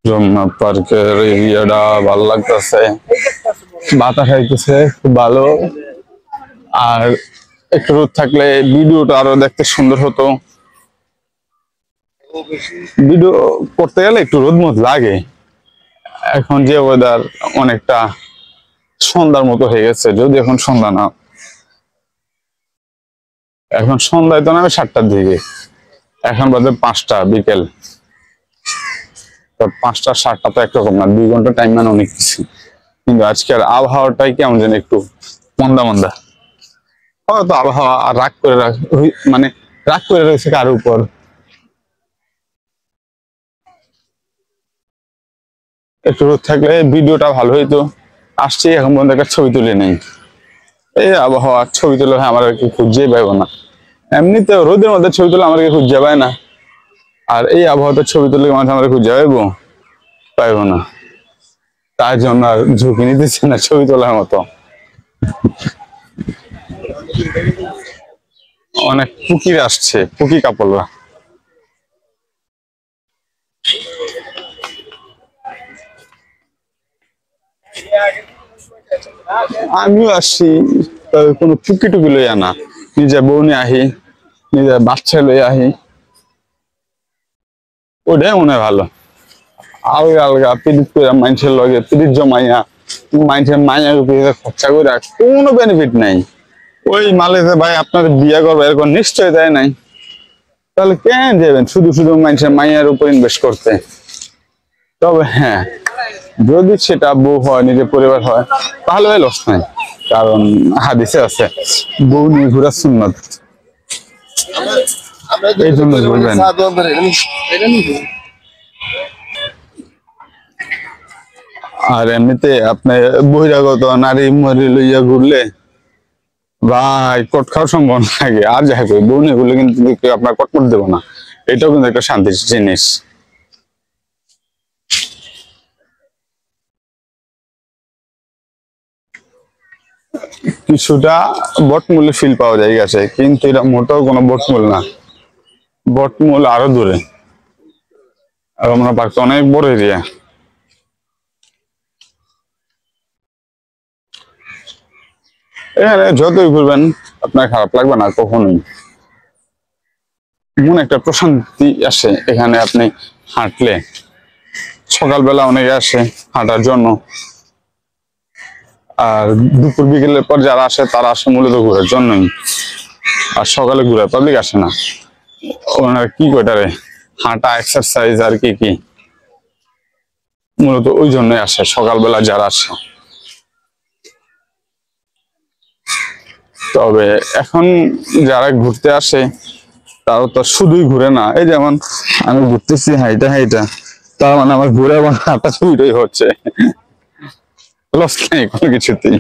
যমুনা পার্কের এরিয়াটা ভালো লাগতেছে, বাতাস আইতেছে খুব ভালো। আর একটু রোদ থাকলে ভিডিওটা আরো দেখতে সুন্দর হতো। ভিডিও করতে গেলে একটু রোদ মত লাগে। এখন যে ওয়েদার অনেকটা সন্ধ্যার মতো হয়ে গেছে, যদি এখন সন্ধ্যা না, এখন সন্ধ্যায় তো নামে 7টার দিকে, এখন বাজে 5টা বিকেল। তো 5টা 7টা তো একরকম না, 2 ঘন্টা টাইম মানে অনেক কিছু। কিন্তু আজকের আবহাওয়াটাই কেমন যেন একটু মন্দা মন্দা। হয়তো আবহাওয়া আর মানে রাগ করে রয়েছে কার উপর। একটু রোদ থাকলে ভিডিওটা ভালো হইতো। আসছি এখন পর্যন্ত একটা ছবি তুলে নেই। এই আবহাওয়া ছবি তুলে আমার আর কি খুঁজেই পাইবো না। এমনিতে রোদের মধ্যে ছবি তুলে আমাকে খুঁজে পায় না, আর এই আবহাওয়াতে ছবি তুলে মানুষ আমার খুঁজে পাইবো, পাইবো না। তার জন্য আর ঝুঁকি নিতেছে না ছবি তোলার মতো। অনেক পুকির আসছে, পুকি কাপড়রা। আমিও আসছি, তবে কোনো পুকি টুকি লই আনা, নিজে বউ নিয়ে আহি, নিজের বাচ্চা লই আহি, ওটাই মনে হয় ভালো। আলগা আলগা পিরিত করে মানুষের লগে পিরিত জমাইয়া মানুষের মাইয়া খরচা করে কোনো বেনিফিট নাই। ওই মালেতে ভাই আপনার বিয়ে করবে এরকম নিশ্চয় দেয় নাই, তাহলে কেন যাবেন শুধু শুধু মানুষের মাইয়ার উপর ইনভেস্ট করতে। তবে হ্যাঁ, যদি সেটা বউ হয়, নিজের পরিবার হয়, তাহলে লস নাই। কারণ হাদিসে আছে বউ নিয়ে ঘোরা সুন্নত, এই জন্য বলবেন। আর এমনিতে আপনি বহিরাগত নারী মরি লইয়া ঘুরলে ভাই কট খাওয়ার সম্ভব লাগে। আর যাই হোক বউ নিয়ে ঘুরলে কিন্তু কেউ আপনার কটকট দেবো না, এটাও কিন্তু একটা শান্তির জিনিস। কিছুটা বটমূলে ফিল পাওয়া যায় গেছে, কিন্তু এটা মোটেও কোনো বটমূল না, বটমূল আরো দূরে। রমনা পার্ক অনেক বড় এরিয়া। এখানে যতই ঘুরবেন আপনার খারাপ লাগবে না কখনোই। মনে একটা প্রশান্তি আসে এখানে আপনি হাঁটলে। সকালবেলা অনেকে আসে হাঁটার জন্য, আর দুপুর বিকেলের পর যারা আসে তারা আসে মূলত ঘোরার জন্যই। আর সকালে ঘুরে পাবলিক আসে না, ওনারা কি কয়টারে হাঁটা এক্সারসাইজ আর কি কি, মূলত ওই জন্যই আসে সকালবেলা যারা আসে। তবে এখন যারা ঘুরতে আসে তারা তো শুধুই ঘুরে না, এই যেমন আমি ঘুরতেছি হাইটা হাইটা, তার মানে আমার ঘুরে আমার হাঁটা ছবিটাই হচ্ছে, লস নেই কোনো কিছুতেই।